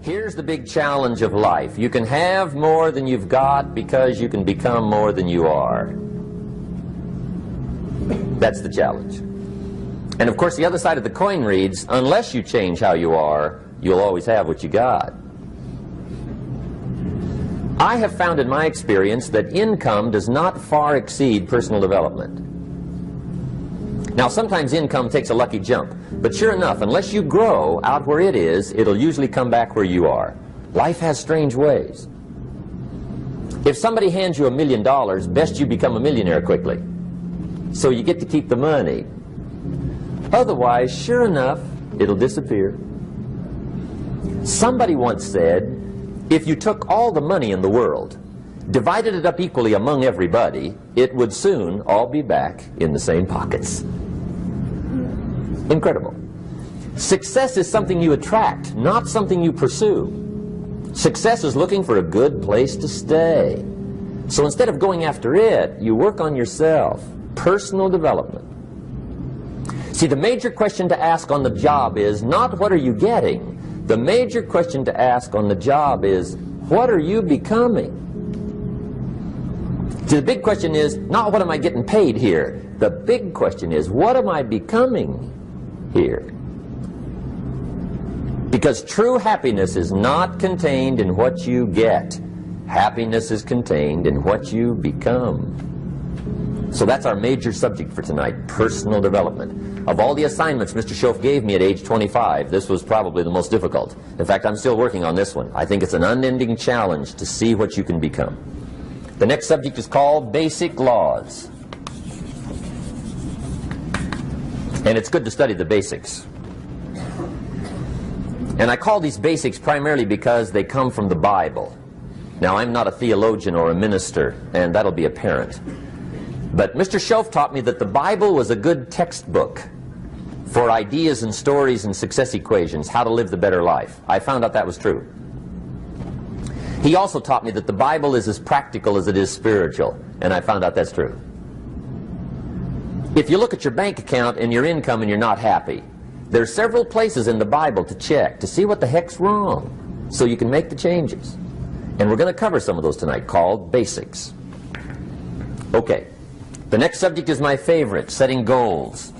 Here's the big challenge of life. You can have more than you've got because you can become more than you are. That's the challenge. And of course the other side of the coin reads, unless you change how you are, you'll always have what you got. I have found in my experience that income does not far exceed personal development. Now sometimes income takes a lucky jump, but sure enough, unless you grow out where it is, it'll usually come back where you are. Life has strange ways. If somebody hands you $1 million, best you become a millionaire quickly, so you get to keep the money. Otherwise, sure enough, it'll disappear. Somebody once said, if you took all the money in the world, divided it up equally among everybody, it would soon all be back in the same pockets. Incredible. Success is something you attract, not something you pursue. Success is looking for a good place to stay. So instead of going after it, you work on yourself. Personal development. See, the major question to ask on the job is not what are you getting. The major question to ask on the job is what are you becoming? See, the big question is not what am I getting paid here. The big question is what am I becoming here? Because true happiness is not contained in what you get. Happiness is contained in what you become. So that's our major subject for tonight, personal development. Of all the assignments Mr. Schoaf gave me at age 25, this was probably the most difficult. In fact, I'm still working on this one. I think it's an unending challenge to see what you can become. The next subject is called Basic Laws. And it's good to study the basics. And I call these basics primarily because they come from the Bible. Now, I'm not a theologian or a minister, and that'll be apparent. But Mr. Schoaf taught me that the Bible was a good textbook for ideas and stories and success equations, how to live the better life. I found out that was true. He also taught me that the Bible is as practical as it is spiritual, and I found out that's true. If you look at your bank account and your income and you're not happy, there are several places in the Bible to check to see what the heck's wrong so you can make the changes. And we're going to cover some of those tonight, called basics. Okay. The next subject is my favorite, setting goals.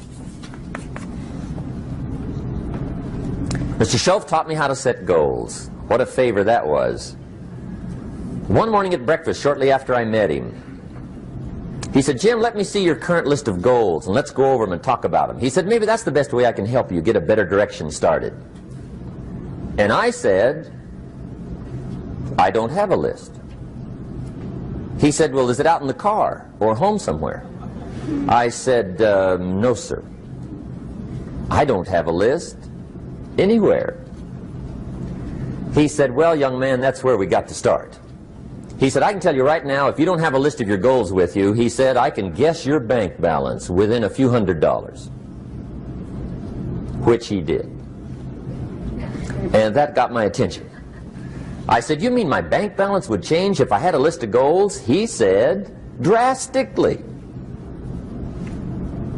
Mr. Schoaf taught me how to set goals. What a favor that was. One morning at breakfast, shortly after I met him, he said, Jim, let me see your current list of goals, and let's go over them and talk about them. He said, maybe that's the best way I can help you get a better direction started. And I said, I don't have a list. He said, well, is it out in the car or home somewhere? I said, no, sir. I don't have a list anywhere. He said, well, young man, that's where we got to start. He said, I can tell you right now, if you don't have a list of your goals with you, he said, I can guess your bank balance within a few $100s. Which he did. And that got my attention. I said, you mean my bank balance would change if I had a list of goals? He said, drastically.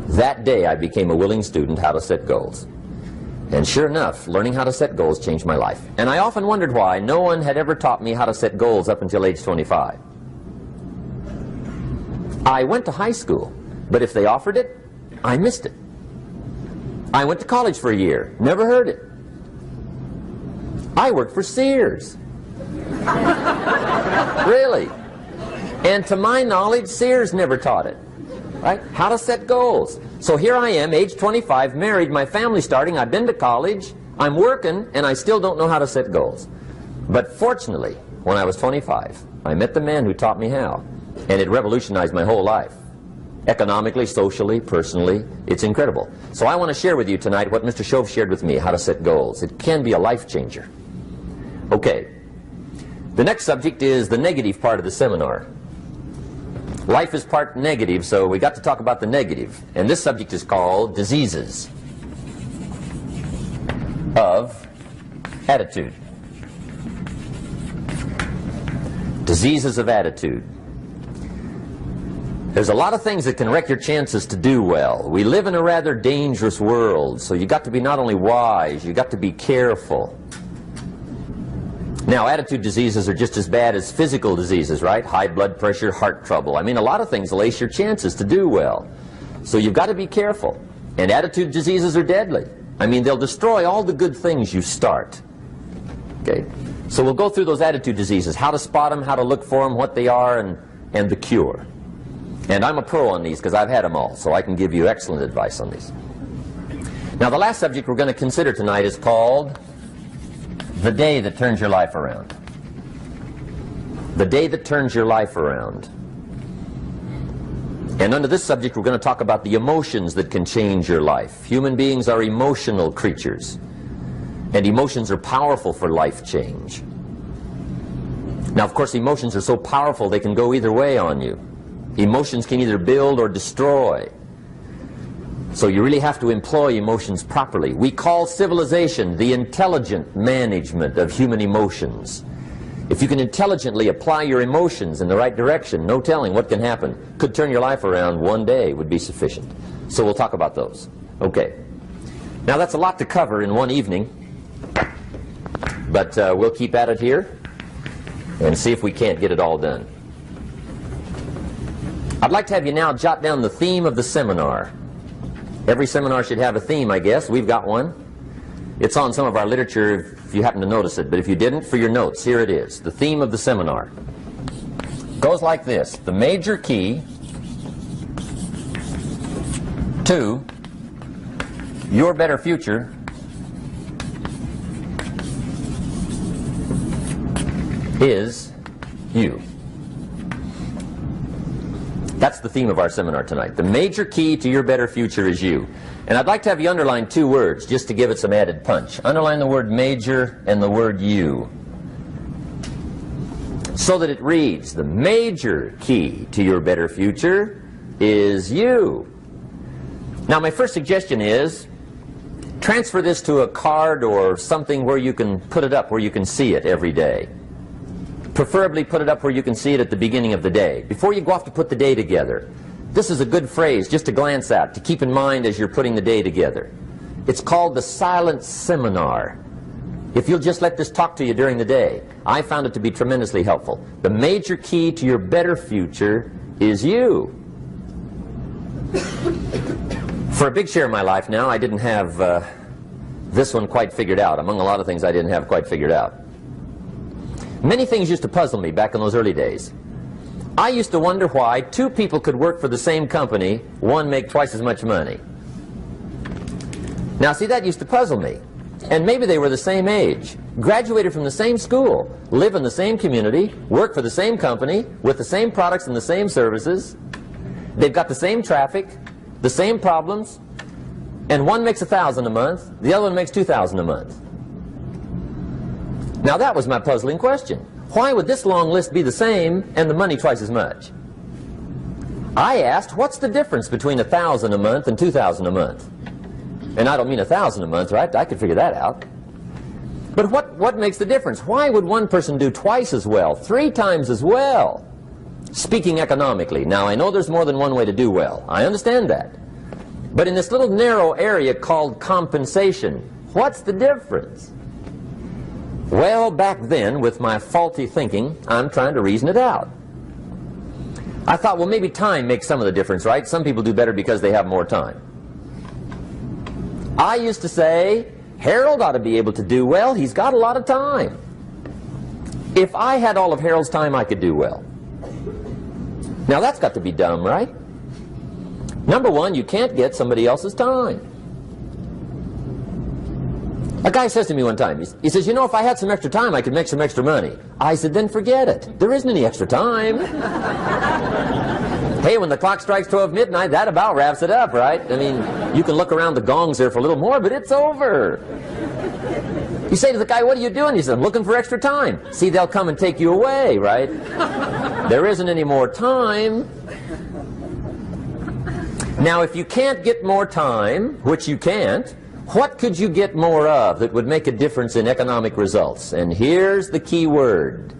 That day I became a willing student how to set goals. And sure enough, learning how to set goals changed my life. And I often wondered why no one had ever taught me how to set goals up until age 25. I went to high school, but if they offered it, I missed it. I went to college for a year, never heard it. I worked for Sears. Really. And to my knowledge, Sears never taught it. Right? How to set goals. So here I am, age 25, married, my family's starting, I've been to college, I'm working, and I still don't know how to set goals. But fortunately, when I was 25, I met the man who taught me how, and it revolutionized my whole life. Economically, socially, personally, it's incredible. So I want to share with you tonight what Mr. Schoaf shared with me, how to set goals. It can be a life changer. Okay. The next subject is the negative part of the seminar. Life is part negative, so we got to talk about the negative. And this subject is called diseases of attitude. Diseases of attitude. There's a lot of things that can wreck your chances to do well. We live in a rather dangerous world, so you got to be not only wise, you got to be careful. Now, attitude diseases are just as bad as physical diseases, right? High blood pressure, heart trouble. I mean, a lot of things will ace your chances to do well. So you've got to be careful. And attitude diseases are deadly. I mean, they'll destroy all the good things you start. Okay? So we'll go through those attitude diseases, how to spot them, how to look for them, what they are, and the cure. And I'm a pro on these because I've had them all, so I can give you excellent advice on these. Now, the last subject we're going to consider tonight is called the day that turns your life around. The day that turns your life around. And under this subject, we're going to talk about the emotions that can change your life. Human beings are emotional creatures, and emotions are powerful for life change. Now, of course, emotions are so powerful they can go either way on you. Emotions can either build or destroy. So you really have to employ emotions properly. We call civilization the intelligent management of human emotions. If you can intelligently apply your emotions in the right direction, no telling what can happen. Could turn your life around one day would be sufficient. So we'll talk about those. Okay. Now that's a lot to cover in one evening, but we'll keep at it here and see if we can't get it all done. I'd like to have you now jot down the theme of the seminar. Every seminar should have a theme, I guess. We've got one. It's on some of our literature if you happen to notice it, but if you didn't, for your notes, here it is. The theme of the seminar goes like this: the major key to your better future is you. That's the theme of our seminar tonight. The major key to your better future is you. And I'd like to have you underline two words just to give it some added punch. Underline the word major and the word you, so that it reads, the major key to your better future is you. Now, my first suggestion is transfer this to a card or something where you can put it up, where you can see it every day. Preferably put it up where you can see it at the beginning of the day, before you go off to put the day together. This is a good phrase just to glance at, to keep in mind as you're putting the day together. It's called the silent seminar. If you'll just let this talk to you during the day, I found it to be tremendously helpful. The major key to your better future is you. For a big share of my life now, I didn't have this one quite figured out. Among a lot of things I didn't have quite figured out. Many things used to puzzle me back in those early days. I used to wonder why two people could work for the same company, one make twice as much money. Now, see, that used to puzzle me. And maybe they were the same age, graduated from the same school, live in the same community, work for the same company, with the same products and the same services. They've got the same traffic, the same problems, and one makes $1,000 a month, the other one makes $2,000 a month. Now that was my puzzling question. Why would this long list be the same and the money twice as much? I asked, what's the difference between $1,000 a month and $2,000 a month? And I don't mean $1,000 a month, right? I could figure that out. But what makes the difference? Why would one person do twice as well, 3 times as well? Speaking economically. Now, I know there's more than one way to do well. I understand that. But in this little narrow area called compensation, what's the difference? Well, back then, with my faulty thinking, I'm trying to reason it out. I thought, well, maybe time makes some of the difference, right? Some people do better because they have more time. I used to say, Harold ought to be able to do well. He's got a lot of time. If I had all of Harold's time, I could do well. Now, that's got to be dumb, right? Number one, you can't get somebody else's time. A guy says to me one time, he says, you know, if I had some extra time, I could make some extra money. I said, then forget it. There isn't any extra time. Hey, when the clock strikes 12 midnight, that about wraps it up, right? I mean, you can look around the gongs there for a little more, but it's over. You say to the guy, what are you doing? He says, I'm looking for extra time. See, they'll come and take you away, right? There isn't any more time. Now, if you can't get more time, which you can't, what could you get more of that would make a difference in economic results? And here's the key word.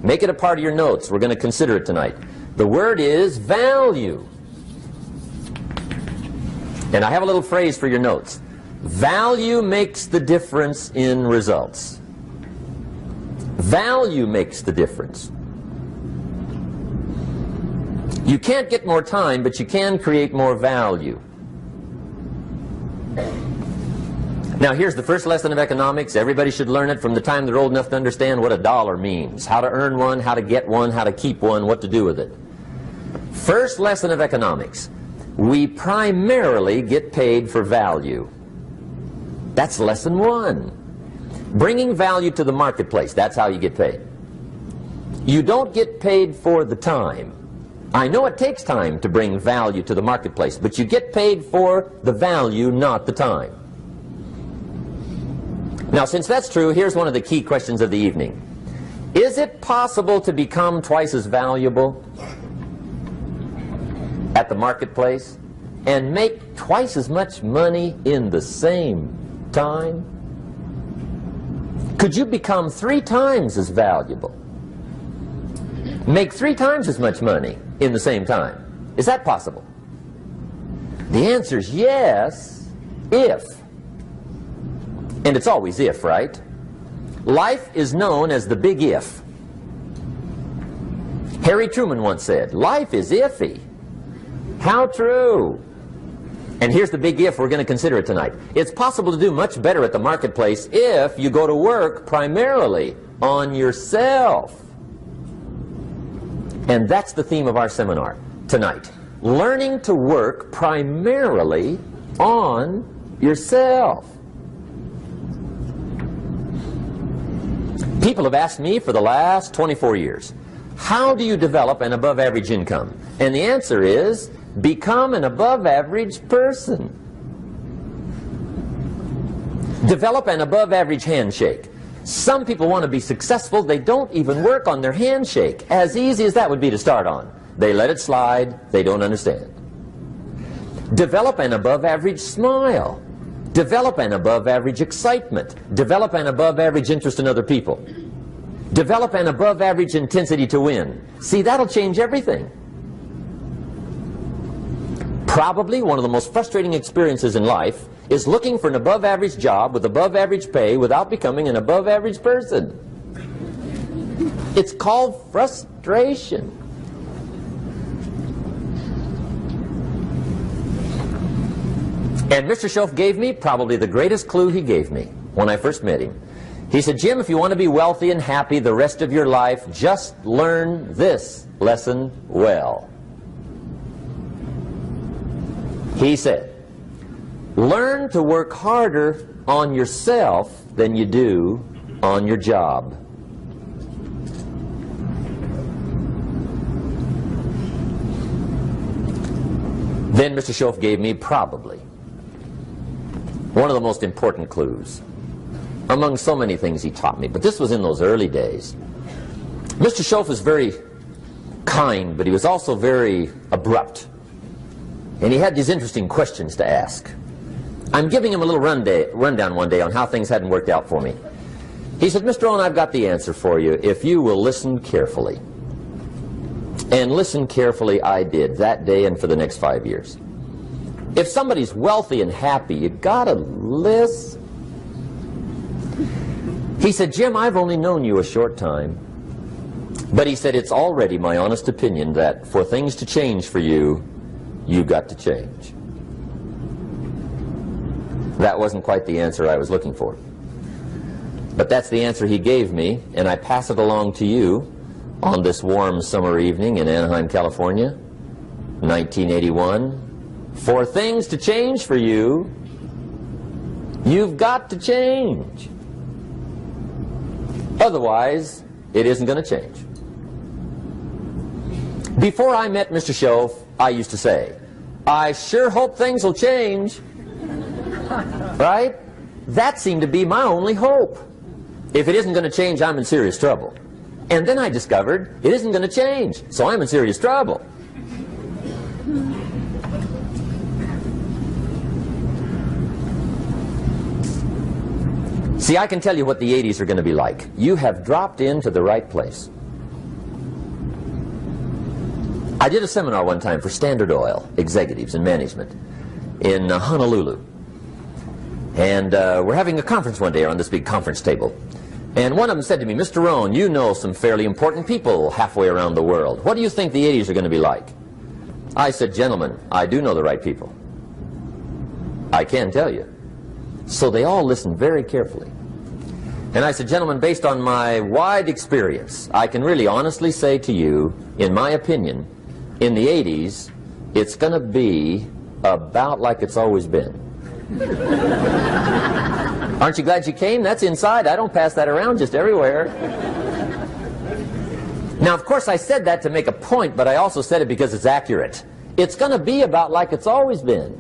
Make it a part of your notes. We're going to consider it tonight. The word is value. And I have a little phrase for your notes. Value makes the difference in results. Value makes the difference. You can't get more time, but you can create more value. Now here's the first lesson of economics. Everybody should learn it from the time they're old enough to understand what a dollar means. How to earn one, how to get one, how to keep one, what to do with it. First lesson of economics. We primarily get paid for value. That's lesson one. Bringing value to the marketplace, that's how you get paid. You don't get paid for the time. I know it takes time to bring value to the marketplace, but you get paid for the value, not the time. Now, since that's true, here's one of the key questions of the evening. Is it possible to become twice as valuable at the marketplace and make twice as much money in the same time? Could you become 3 times as valuable? Make 3 times as much money in the same time? Is that possible? The answer is yes, if. And it's always if, right? Life is known as the big if. Harry Truman once said, life is iffy. How true. And here's the big if we're going to consider it tonight. It's possible to do much better at the marketplace if you go to work primarily on yourself. And that's the theme of our seminar tonight. Learning to work primarily on yourself. People have asked me for the last 24 years, how do you develop an above average income? And the answer is, become an above average person. Develop an above average handshake. Some people want to be successful, they don't even work on their handshake. As easy as that would be to start on. They let it slide, they don't understand. Develop an above average smile. Develop an above average excitement. Develop an above average interest in other people. Develop an above average intensity to win. See, that'll change everything. Probably one of the most frustrating experiences in life is looking for an above average job with above average pay without becoming an above average person. It's called frustration. And Mr. Schoaf gave me probably the greatest clue he gave me when I first met him. He said, Jim, if you want to be wealthy and happy the rest of your life, just learn this lesson well. He said, learn to work harder on yourself than you do on your job. Then Mr. Schoaf gave me probably one of the most important clues among so many things he taught me, but this was in those early days. Mr. Schoaf was very kind, but he was also very abrupt. And he had these interesting questions to ask. I'm giving him a little rundown one day on how things hadn't worked out for me. He said, Mr. Rohn, I've got the answer for you if you will listen carefully. And listen carefully I did that day and for the next 5 years. If somebody's wealthy and happy, you gotta listen. He said, Jim, I've only known you a short time. But he said, it's already my honest opinion that for things to change for you, you've got to change. That wasn't quite the answer I was looking for. But that's the answer he gave me, and I pass it along to you on this warm summer evening in Anaheim, California, 1981. For things to change for you, you've got to change. Otherwise, it isn't going to change. Before I met Mr. Schoaf, I used to say, I sure hope things will change. Right? That seemed to be my only hope. If it isn't going to change, I'm in serious trouble. And then I discovered it isn't going to change, so I'm in serious trouble. See, I can tell you what the 80s are going to be like. You have dropped into the right place. I did a seminar one time for Standard Oil executives and management in Honolulu. And we're having a conference one day on this big conference table. And one of them said to me, Mr. Rohn, you know some fairly important people halfway around the world. What do you think the 80s are going to be like? I said, gentlemen, I do know the right people. I can tell you. So they all listened very carefully. And I said, gentlemen, based on my wide experience, I can really honestly say to you, in my opinion, in the 80s, it's going to be about like it's always been. Aren't you glad you came? That's inside. I don't pass that around just everywhere. Now, of course, I said that to make a point, but I also said it because it's accurate. It's going to be about like it's always been.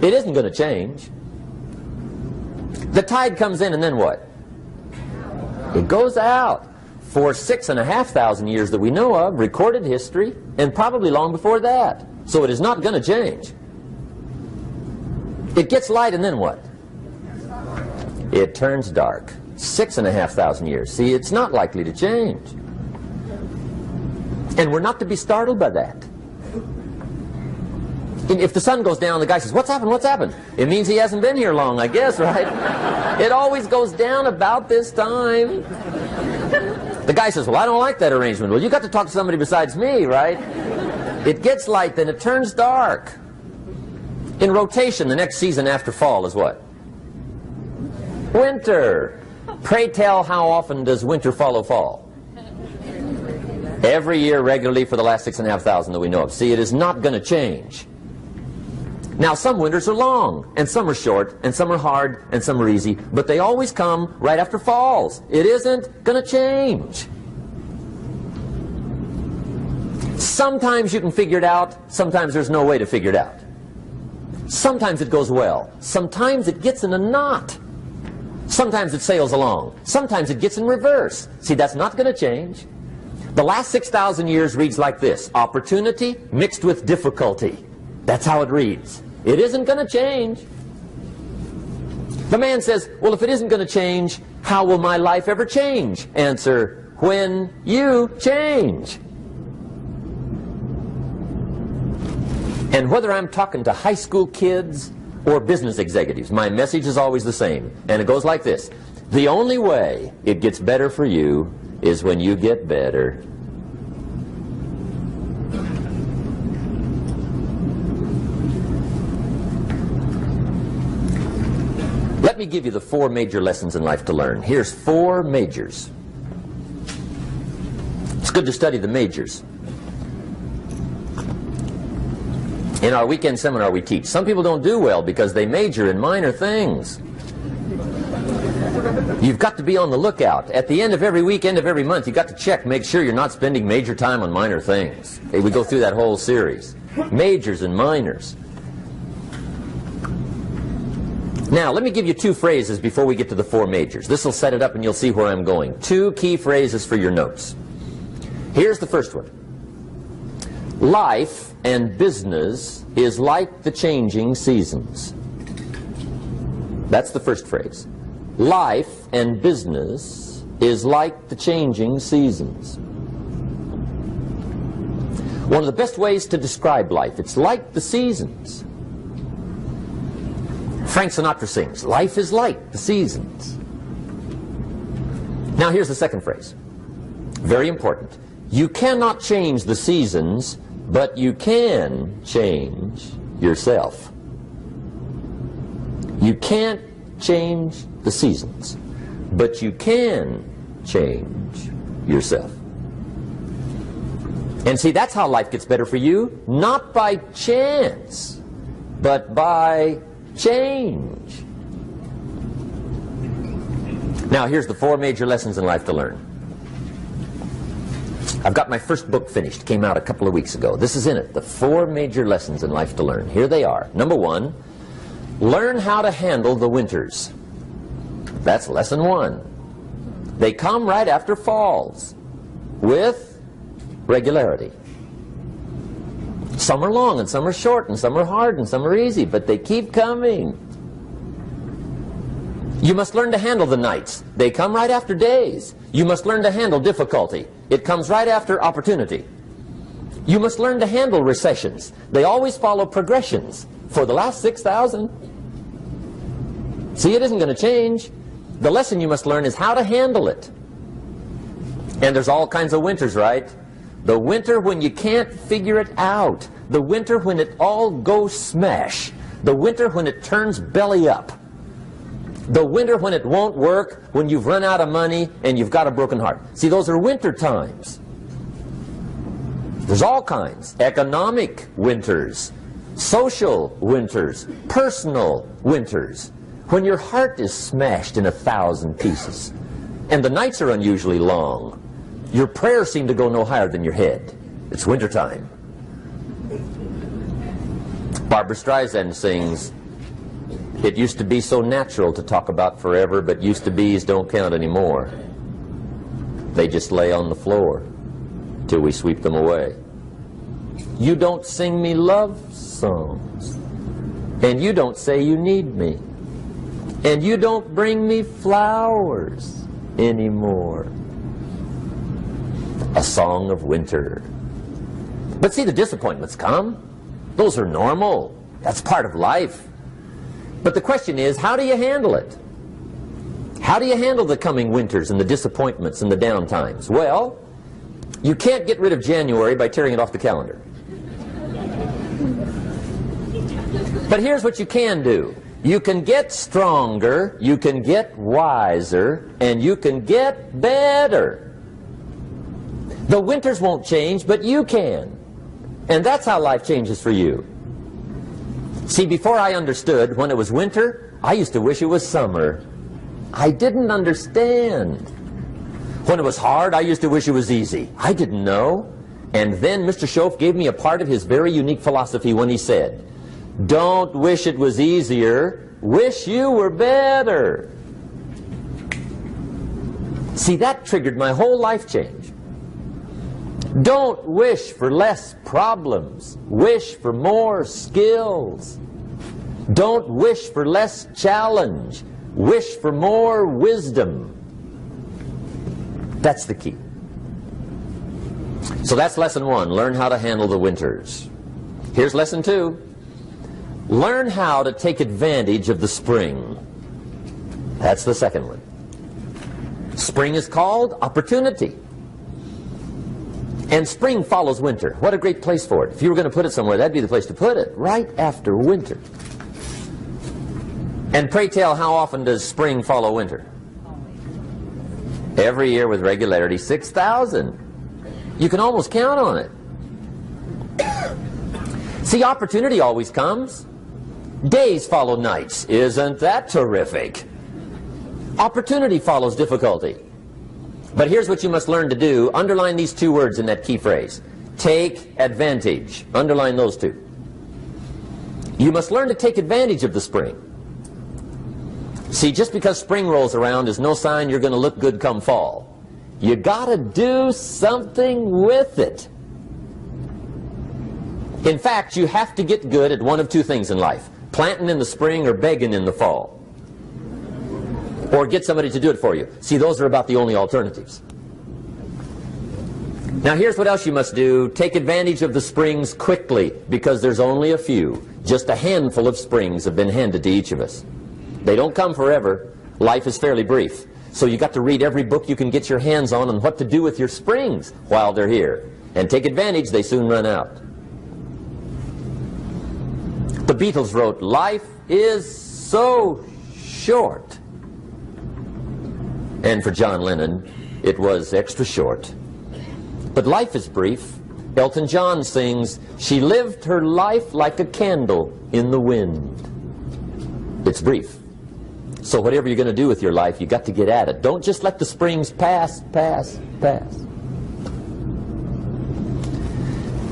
It isn't going to change. The tide comes in, and then what? It goes out. For 6,500 years that we know of, recorded history, and probably long before that. So it is not going to change. It gets light, and then what? It turns dark. 6,500 years. See, it's not likely to change. And we're not to be startled by that. If the sun goes down, the guy says, what's happened, what's happened? It means he hasn't been here long, I guess, right? It always goes down about this time. The guy says, well, I don't like that arrangement. Well, you got to talk to somebody besides me, right? It gets light, then it turns dark. In rotation, the next season after fall is what? Winter. Pray tell, how often does winter follow fall? Every year regularly for the last 6,500 that we know of. See, it is not going to change. Now, some winters are long, and some are short, and some are hard, and some are easy, but they always come right after falls. It isn't going to change. Sometimes you can figure it out, sometimes there's no way to figure it out. Sometimes it goes well, sometimes it gets in a knot. Sometimes it sails along, sometimes it gets in reverse. See, that's not going to change. The last 6,000 years reads like this: opportunity mixed with difficulty. That's how it reads. It isn't going to change. The man says, well, if it isn't going to change, how will my life ever change? Answer, when you change. And whether I'm talking to high school kids or business executives, my message is always the same. And it goes like this: the only way it gets better for you is when you get better. Let me give you the 4 major lessons in life to learn. Here's 4 majors. It's good to study the majors. In our weekend seminar we teach, some people don't do well because they major in minor things. You've got to be on the lookout. At the end of every week, end of every month, you've got to check, make sure you're not spending major time on minor things. We go through that whole series. Majors and minors. Now, let me give you 2 phrases before we get to the 4 majors. This will set it up and you'll see where I'm going. 2 key phrases for your notes. Here's the first one. Life and business is like the changing seasons. That's the first phrase. Life and business is like the changing seasons. One of the best ways to describe life, it's like the seasons. Frank Sinatra sings, life is like the seasons. Now here's the second phrase. Very important. You cannot change the seasons, but you can change yourself. You can't change the seasons, but you can change yourself. And see, that's how life gets better for you, not by chance, but by change. Now, here's the 4 major lessons in life to learn. I've got my first book finished, came out a couple of weeks ago. This is in it, the 4 major lessons in life to learn. Here they are. Number 1, learn how to handle the winters. That's lesson 1. They come right after falls, with regularity. Some are long, and some are short, and some are hard, and some are easy, but they keep coming. You must learn to handle the nights. They come right after days. You must learn to handle difficulty. It comes right after opportunity. You must learn to handle recessions. They always follow progressions. For the last 6,000. See, it isn't going to change. The lesson you must learn is how to handle it. And there's all kinds of winters, right? The winter when you can't figure it out. The winter when it all goes smash. The winter when it turns belly up. The winter when it won't work, when you've run out of money and you've got a broken heart. See, those are winter times. There's all kinds. Economic winters, social winters, personal winters. When your heart is smashed in 1,000 pieces and the nights are unusually long, your prayers seem to go no higher than your head. It's wintertime. Barbra Streisand sings, "It used to be so natural to talk about forever, but used to be's don't count anymore. They just lay on the floor till we sweep them away. You don't sing me love songs, and you don't say you need me, and you don't bring me flowers anymore." A song of winter. But see, the disappointments come. Those are normal. That's part of life. But the question is, how do you handle it? How do you handle the coming winters and the disappointments and the down times? Well, you can't get rid of January by tearing it off the calendar. But here's what you can do. You can get stronger, you can get wiser, and you can get better. The winters won't change, but you can. And that's how life changes for you. See, before I understood, when it was winter, I used to wish it was summer. I didn't understand. When it was hard, I used to wish it was easy. I didn't know. And then Mr. Schoaf gave me a part of his very unique philosophy when he said, "Don't wish it was easier, wish you were better." See, that triggered my whole life change. Don't wish for less problems, wish for more skills. Don't wish for less challenge, wish for more wisdom. That's the key. So that's lesson one, learn how to handle the winters. Here's lesson two, learn how to take advantage of the spring. That's the second one. Spring is called opportunity. And spring follows winter. What a great place for it. If you were going to put it somewhere, that'd be the place to put it, right after winter. And pray tell, how often does spring follow winter? Every year with regularity, 6,000. You can almost count on it. See, opportunity always comes. Days follow nights. Isn't that terrific? Opportunity follows difficulty. But here's what you must learn to do. Underline these two words in that key phrase. Take advantage. Underline those two. You must learn to take advantage of the spring. See, just because spring rolls around is no sign you're going to look good come fall. You got to do something with it. In fact, you have to get good at one of two things in life. Planting in the spring or begging in the fall. Or get somebody to do it for you. See, those are about the only alternatives. Now here's what else you must do. Take advantage of the springs quickly, because there's only a few. Just a handful of springs have been handed to each of us. They don't come forever. Life is fairly brief. So you got to read every book you can get your hands on what to do with your springs while they're here. And take advantage, they soon run out. The Beatles wrote, "Life is so short." And for John Lennon, it was extra short. But life is brief. Elton John sings, "She lived her life like a candle in the wind." It's brief. So whatever you're going to do with your life, you got to get at it. Don't just let the springs pass.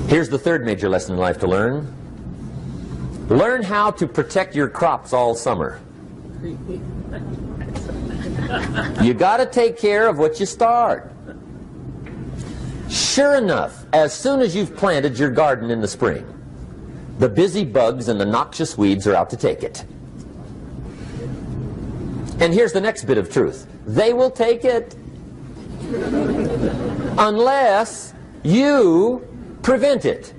Here's the third major lesson in life to learn. Learn how to protect your crops all summer. You got to take care of what you start. Sure enough, as soon as you've planted your garden in the spring, the busy bugs and the noxious weeds are out to take it. And here's the next bit of truth. They will take it unless you prevent it.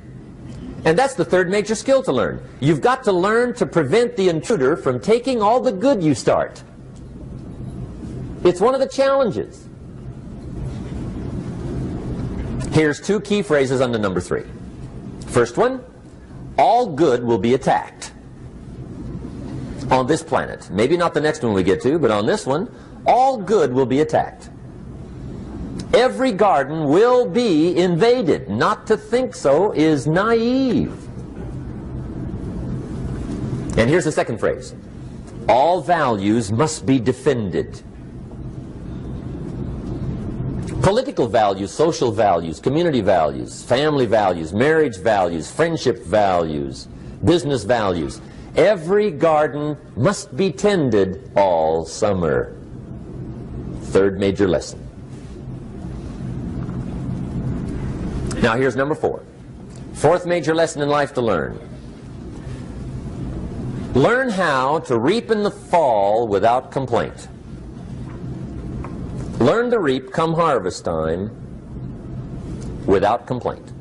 And that's the third major skill to learn. You've got to learn to prevent the intruder from taking all the good you start. It's one of the challenges. Here's two key phrases under number 3. First one, all good will be attacked on this planet. Maybe not the next one we get to, but on this one, all good will be attacked. Every garden will be invaded. Not to think so is naive. And here's the second phrase. All values must be defended. Political values, social values, community values, family values, marriage values, friendship values, business values. Every garden must be tended all summer. Third major lesson. Now here's number 4. Fourth major lesson in life to learn. Learn how to reap in the fall without complaint. Learn to reap come harvest time without complaint.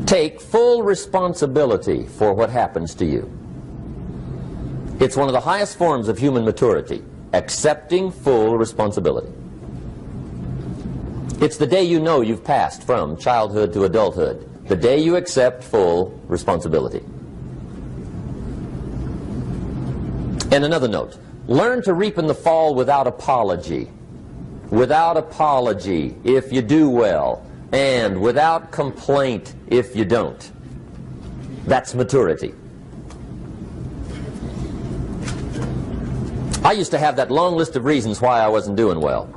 Take full responsibility for what happens to you. It's one of the highest forms of human maturity, accepting full responsibility. It's the day you know you've passed from childhood to adulthood, the day you accept full responsibility. And another note, learn to reap in the fall without apology. Without apology if you do well, and without complaint if you don't. That's maturity. I used to have that long list of reasons why I wasn't doing well.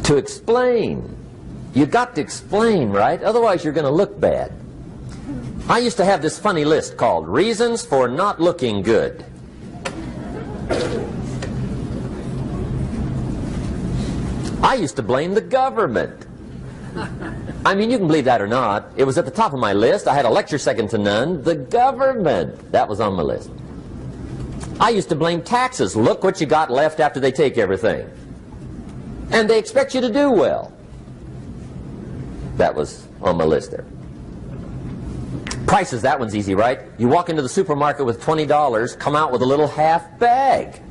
To explain. You got to explain, right? Otherwise you're going to look bad. I used to have this funny list called Reasons for Not Looking Good. I used to blame the government. I mean, you can believe that or not. It was at the top of my list. I had a lecture second to none. The government. That was on my list. I used to blame taxes. Look what you got left after they take everything. And they expect you to do well. That was on my list there. Prices, that one's easy, right? You walk into the supermarket with $20, come out with a little half bag.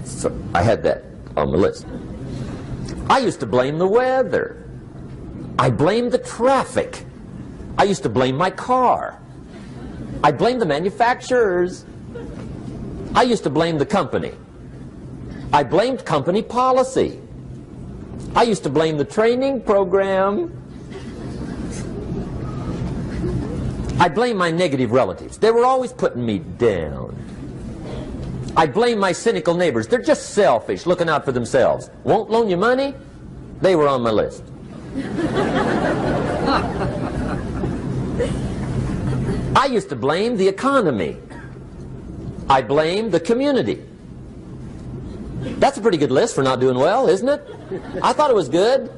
So I had that on the list. I used to blame the weather. I blamed the traffic. I used to blame my car. I blamed the manufacturers. I used to blame the company. I blamed company policy. I used to blame the training program. I blame my negative relatives. They were always putting me down. I blame my cynical neighbors. They're just selfish, looking out for themselves. Won't loan you money? They were on my list. I used to blame the economy. I blamed the community. That's a pretty good list for not doing well, isn't it? I thought it was good.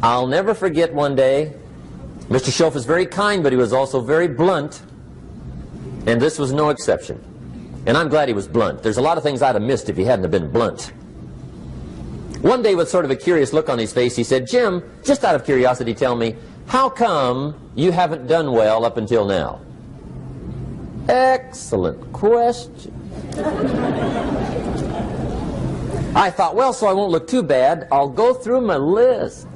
I'll never forget one day, Mr. Schoaf was very kind, but he was also very blunt, and this was no exception. And I'm glad he was blunt. There's a lot of things I'd have missed if he hadn't have been blunt. One day, with sort of a curious look on his face, he said, "Jim, just out of curiosity, tell me, how come you haven't done well up until now?" Excellent question. I thought, well, so I won't look too bad, I'll go through my list.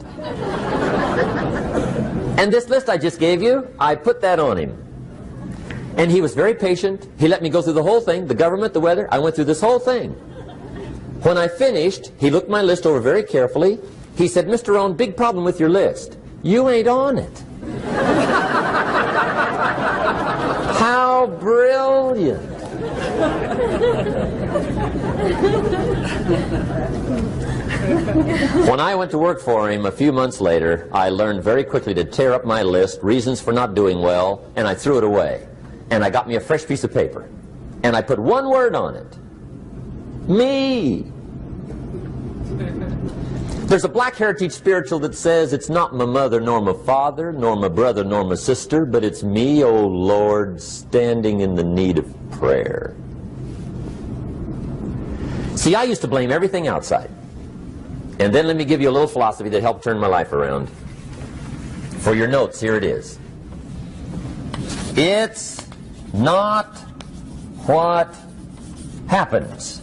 And this list I just gave you, I put that on him. And he was very patient. He let me go through the whole thing, the government, the weather. I went through this whole thing. When I finished, he looked my list over very carefully. He said, "Mr. Rohn, big problem with your list. You ain't on it." How brilliant. When I went to work for him a few months later, I learned very quickly to tear up my list, reasons for not doing well, and I threw it away. And I got me a fresh piece of paper. And I put one word on it. Me. There's a Black Heritage spiritual that says, "It's not my mother nor my father, nor my brother nor my sister, but it's me, oh Lord, standing in the need of prayer." See, I used to blame everything outside. And then let me give you a little philosophy that helped turn my life around. For your notes, here it is. It's not what happens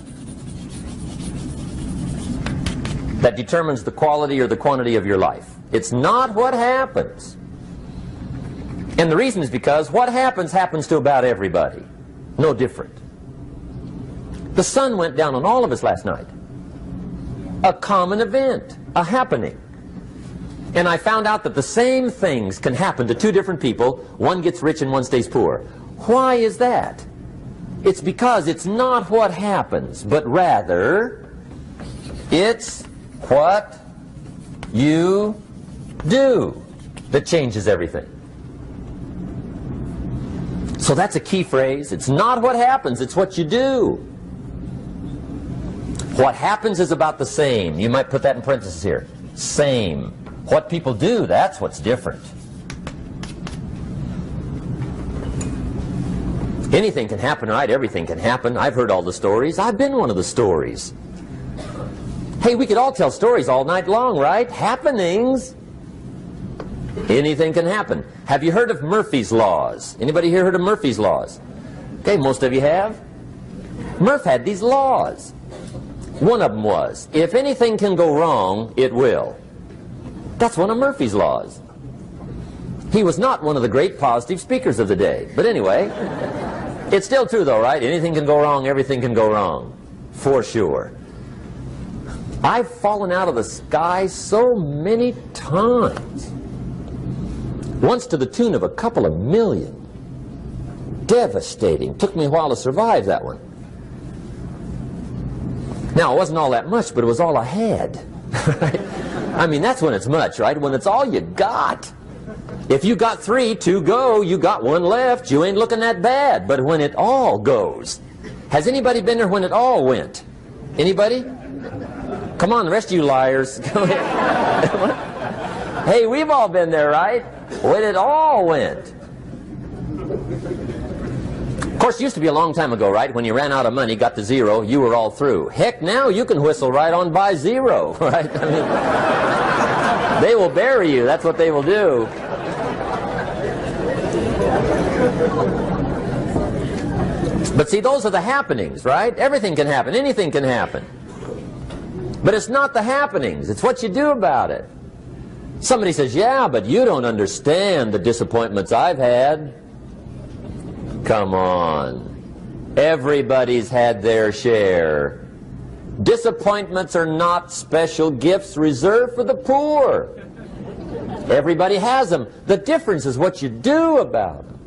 that determines the quality or the quantity of your life. It's not what happens. And the reason is because what happens happens to about everybody. No different. The sun went down on all of us last night. A common event, a happening. And I found out that the same things can happen to two different people. One gets rich and one stays poor. Why is that? It's because it's not what happens, but rather it's what you do that changes everything. So that's a key phrase. It's not what happens, it's what you do. What happens is about the same. You might put that in parentheses here. Same. What people do, that's what's different. Anything can happen, right? Everything can happen. I've heard all the stories. I've been one of the stories. Hey, we could all tell stories all night long, right? Happenings. Anything can happen. Have you heard of Murphy's Laws? Anybody here heard of Murphy's Laws? Okay, most of you have. Murph had these laws. One of them was, if anything can go wrong, it will. That's one of Murphy's Laws. He was not one of the great positive speakers of the day. But anyway, it's still true though, right? Anything can go wrong, everything can go wrong. For sure. I've fallen out of the sky so many times. Once to the tune of a couple of million. Devastating. Took me a while to survive that one. Now, it wasn't all that much, but it was all I had. I mean, that's when it's much, right? When it's all you got. If you got 3, 2 go, you got 1 left, you ain't looking that bad. But when it all goes. Has anybody been there when it all went? Anybody? Come on, the rest of you liars. Hey, we've all been there, right? When it all went. Of course, it used to be a long time ago, right? When you ran out of money, got to 0, you were all through. Heck, now you can whistle right on by 0, right? I mean, they will bury you. That's what they will do. But see, those are the happenings, right? Everything can happen. Anything can happen. But it's not the happenings. It's what you do about it. Somebody says, yeah, but you don't understand the disappointments I've had. Come on. Everybody's had their share. Disappointments are not special gifts reserved for the poor. Everybody has them. The difference is what you do about them.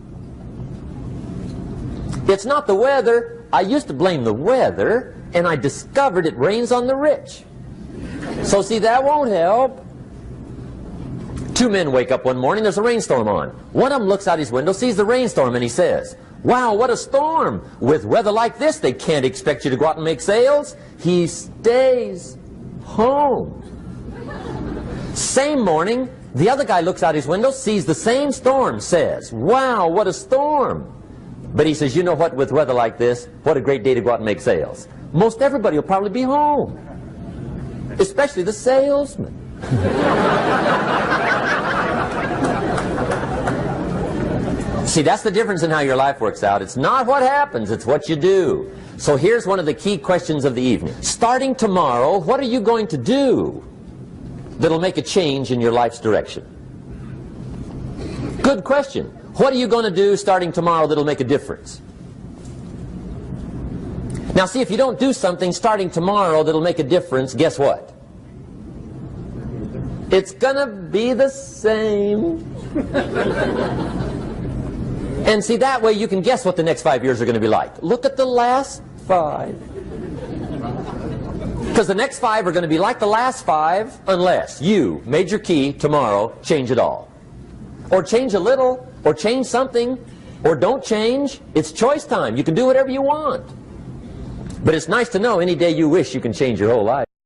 It's not the weather. I used to blame the weather, and I discovered it rains on the rich. So see, that won't help. 2 men wake up one morning, there's a rainstorm on. One of them looks out his window, sees the rainstorm, and he says, wow, what a storm. With weather like this, they can't expect you to go out and make sales. He stays home. Same morning, the other guy looks out his window, sees the same storm, says, wow, what a storm. But he says, you know what, with weather like this, what a great day to go out and make sales. Most everybody will probably be home, especially the salesman. See, that's the difference in how your life works out. It's not what happens, it's what you do. So here's one of the key questions of the evening. Starting tomorrow, what are you going to do that'll make a change in your life's direction? Good question. What are you going to do starting tomorrow that'll make a difference? Now see, if you don't do something starting tomorrow that'll make a difference, guess what? It's gonna be the same. And see, that way you can guess what the next 5 years are going to be like. Look at the last 5. Because the next 5 are going to be like the last 5 unless you, major key, tomorrow, change it all. Or change a little, or change something, or don't change. It's choice time. You can do whatever you want. But it's nice to know any day you wish you can change your whole life.